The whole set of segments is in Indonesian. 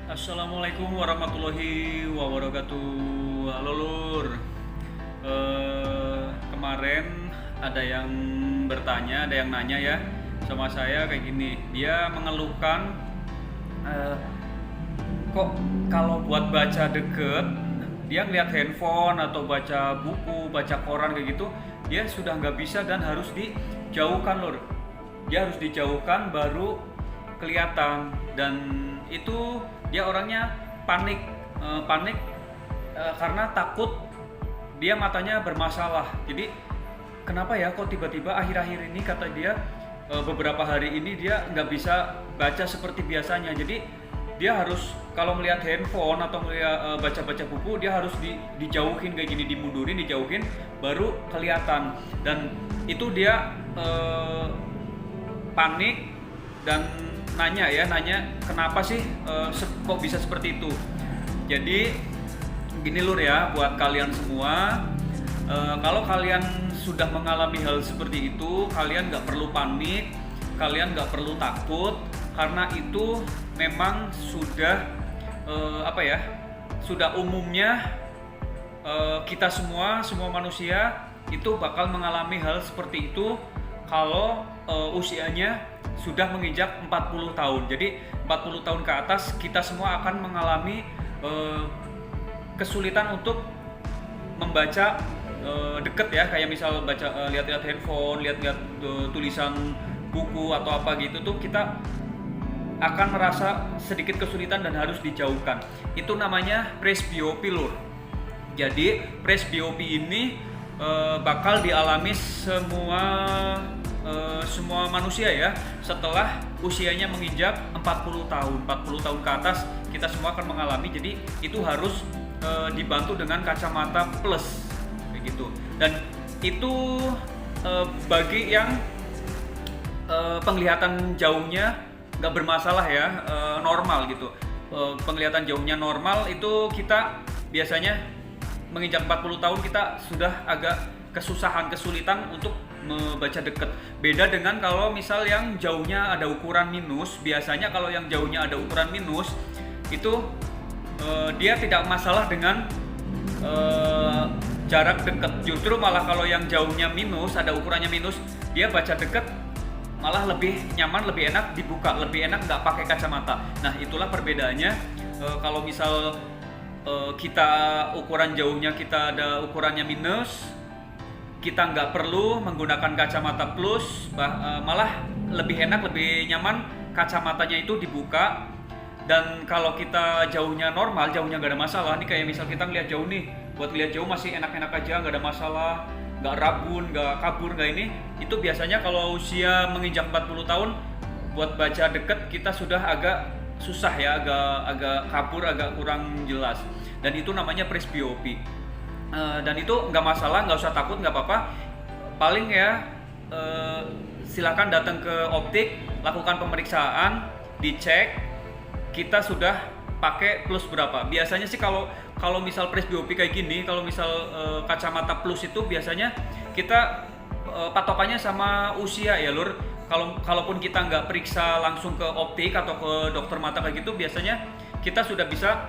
Assalamualaikum warahmatullahi wabarakatuh. Halo Lur. Kemarin ada yang bertanya, ada yang nanya ya sama saya kayak gini. Dia mengeluhkan eh, kok kalau buat baca deket, dia ngeliat handphone atau baca buku, baca koran kayak gitu, dia sudah nggak bisa dan harus dijauhkan Lur. Dia harus dijauhkan baru kelihatan, dan itu dia orangnya panik, panik karena takut dia matanya bermasalah. Jadi kenapa ya kok tiba-tiba akhir-akhir ini kata dia, beberapa hari ini dia nggak bisa baca seperti biasanya. Jadi dia harus kalau melihat handphone atau melihat baca-baca buku, dia harus dijauhin kayak gini, dimundurin, dijauhin baru kelihatan. Dan itu dia panik dan nanya kenapa sih kok bisa seperti itu. Jadi gini Lur ya, buat kalian semua, kalau kalian sudah mengalami hal seperti itu, kalian nggak perlu panik, kalian nggak perlu takut, karena itu memang sudah sudah umumnya kita semua manusia itu bakal mengalami hal seperti itu kalau usianya sudah menginjak 40 tahun. Jadi 40 tahun ke atas kita semua akan mengalami kesulitan untuk membaca deket ya, kayak misal baca lihat-lihat handphone, lihat-lihat tulisan buku atau apa gitu tuh kita akan merasa sedikit kesulitan dan harus dijauhkan. Itu namanya presbiopi Lur. Jadi presbiopi ini bakal dialami semua manusia ya setelah usianya menginjak 40 tahun. 40 tahun ke atas kita semua akan mengalami. Jadi itu harus dibantu dengan kacamata plus kayak gitu. Dan itu bagi yang penglihatan jauhnya nggak bermasalah ya, normal gitu. Penglihatan jauhnya normal, itu kita biasanya menginjak 40 tahun kita sudah agak kesulitan untuk membaca deket. Beda dengan kalau misal yang jauhnya ada ukuran minus. Biasanya kalau yang jauhnya ada ukuran minus itu dia tidak masalah dengan jarak dekat. Justru malah kalau yang jauhnya minus, ada ukurannya minus, dia baca deket malah lebih nyaman, lebih enak dibuka, lebih enak nggak pakai kacamata. Nah itulah perbedaannya. Kalau misal kita ukuran jauhnya kita ada ukurannya minus, kita nggak perlu menggunakan kacamata plus, malah lebih enak, lebih nyaman kacamatanya itu dibuka. Dan kalau kita jauhnya normal, jauhnya nggak ada masalah, nih kayak misal kita ngeliat jauh nih, buat lihat jauh masih enak-enak aja, nggak ada masalah, nggak rabun, nggak kabur, nggak ini. Itu biasanya kalau usia menginjak 40 tahun, buat baca deket kita sudah agak susah ya, agak kabur, agak kurang jelas. Dan itu namanya presbiopi. Dan itu nggak masalah, nggak usah takut, nggak apa-apa. Paling ya silakan datang ke optik, lakukan pemeriksaan, dicek kita sudah pakai plus berapa. Biasanya sih kalau misal presbiopi kayak gini, kalau misal kacamata plus itu biasanya kita patokannya sama usia ya Lur. Kalaupun kita nggak periksa langsung ke optik atau ke dokter mata kayak gitu, biasanya kita sudah bisa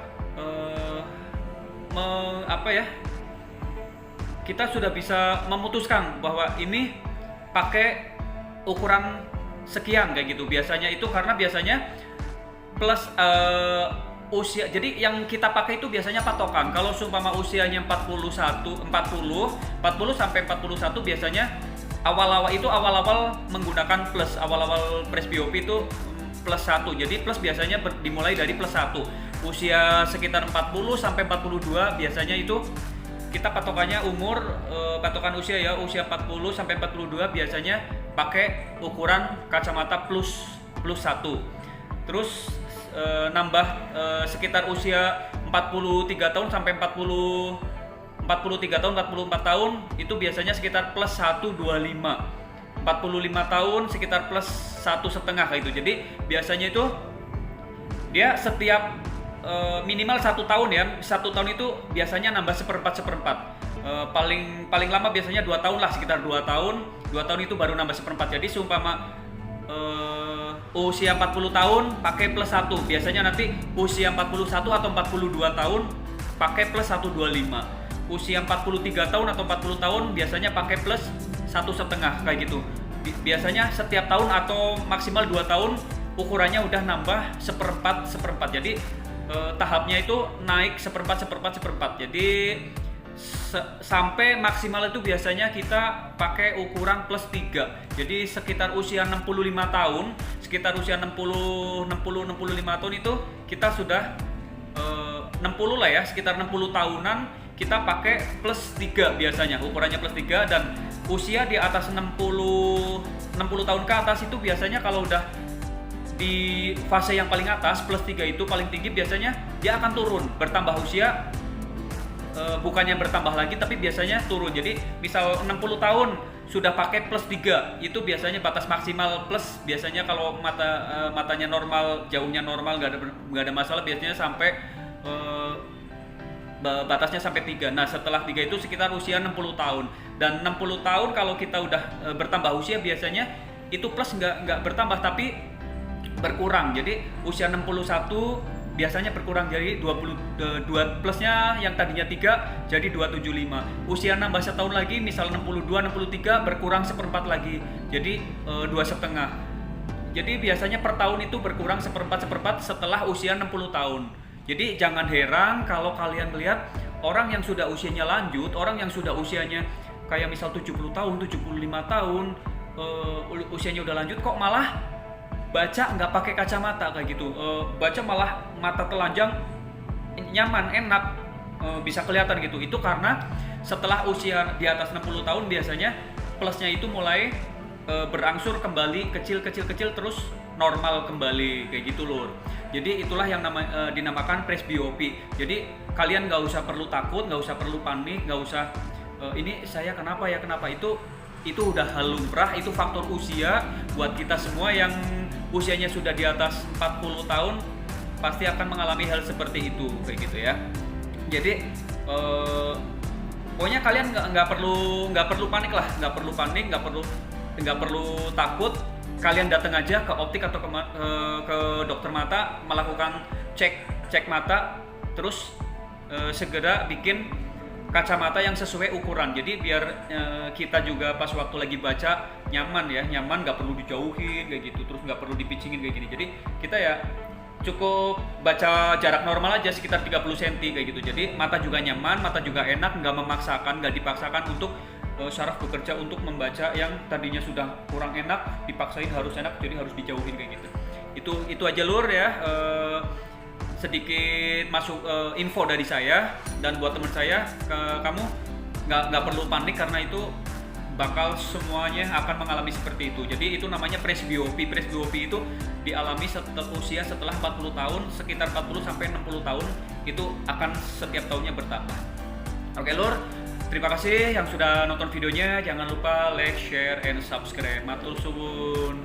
kita sudah bisa memutuskan bahwa ini pakai ukuran sekian kayak gitu. Biasanya itu karena biasanya plus usia. Jadi yang kita pakai itu biasanya patokan. Kalau seumpama usianya 40 sampai 41 biasanya awal-awal menggunakan plus. Awal-awal presbiopi itu plus 1. Jadi plus biasanya dimulai dari plus 1. Usia sekitar 40 sampai 42 biasanya itu kita patokannya umur, patokan usia ya, usia 40 sampai 42 biasanya pakai ukuran kacamata plus 1. Terus nambah sekitar usia 43 tahun sampai 43 tahun, 44 tahun itu biasanya sekitar plus 125. 45 tahun sekitar plus 1,5 kayak itu. Jadi biasanya itu dia setiap minimal 1 tahun ya. 1 tahun itu biasanya nambah seperempat. Paling lama biasanya 2 tahun lah, sekitar 2 tahun. 2 tahun itu baru nambah seperempat. Jadi seumpama usia 40 tahun pakai plus 1. Biasanya nanti usia 41 atau 42 tahun pakai plus 125. Usia 43 tahun atau 40 tahun biasanya pakai plus 1,5 kayak gitu. Biasanya setiap tahun atau maksimal 2 tahun ukurannya udah nambah seperempat. Jadi tahapnya itu naik seperempat. Jadi sampai maksimal itu biasanya kita pakai ukuran plus 3. Jadi sekitar usia 65 tahun, sekitar usia 65 tahun itu kita sudah 60 lah ya, sekitar 60 tahunan kita pakai plus 3 biasanya, ukurannya plus 3. Dan usia di atas 60 tahun ke atas itu biasanya kalau udah di fase yang paling atas plus 3 itu paling tinggi, biasanya dia akan turun, bertambah usia, bukannya bertambah lagi tapi biasanya turun. Jadi misal 60 tahun sudah pakai plus 3, itu biasanya batas maksimal plus. Biasanya kalau matanya normal, jauhnya normal, nggak ada masalah, biasanya sampai batasnya sampai 3. Nah setelah 3 itu sekitar usia 60 tahun. Dan 60 tahun kalau kita udah bertambah usia, biasanya itu plus nggak bertambah tapi berkurang. Jadi usia 61 biasanya berkurang, jadi 22 plusnya yang tadinya 3 jadi 275. Usia nambah setahun lagi, misal 62, 63 berkurang seperempat lagi, jadi 2,5. Jadi biasanya per tahun itu berkurang seperempat setelah usia 60 tahun. Jadi jangan heran kalau kalian melihat orang yang sudah usianya lanjut, orang yang sudah usianya kayak misal 70 tahun, 75 tahun, usianya udah lanjut kok malah baca nggak pakai kacamata kayak gitu. Baca malah mata telanjang, nyaman, enak, bisa kelihatan gitu. Itu karena setelah usia di atas 60 tahun biasanya plusnya itu mulai berangsur kembali kecil terus normal kembali kayak gitu loh. Jadi itulah yang dinamakan presbiopi. Jadi kalian nggak usah perlu takut, nggak usah perlu panik, nggak usah ini saya kenapa itu udah hal lumrah. Itu faktor usia. Buat kita semua yang usianya sudah di atas 40 tahun pasti akan mengalami hal seperti itu kayak gitu ya. Jadi pokoknya kalian nggak perlu panik lah, nggak perlu takut. Kalian datang aja ke optik atau ke dokter mata, melakukan cek mata, terus segera bikin kacamata yang sesuai ukuran. Jadi biar kita juga pas waktu lagi baca nyaman, nggak perlu dijauhin kayak gitu, terus nggak perlu dipicingin kayak gini. Jadi kita ya cukup baca jarak normal aja sekitar 30 cm kayak gitu. Jadi mata juga nyaman, mata juga enak, nggak dipaksakan untuk syaraf bekerja untuk membaca yang tadinya sudah kurang enak, dipaksain harus enak, jadi harus dijauhin kayak gitu. Itu aja lur ya. Sedikit masuk info dari saya, dan buat teman saya, kamu nggak perlu panik karena itu bakal semuanya akan mengalami seperti itu. Jadi itu namanya presbiopi. Presbiopi itu dialami usia setelah 40 tahun, sekitar 40 sampai 60 tahun itu akan setiap tahunnya bertambah. Oke lur, terima kasih yang sudah nonton videonya. Jangan lupa like, share, and subscribe. Matur suwun.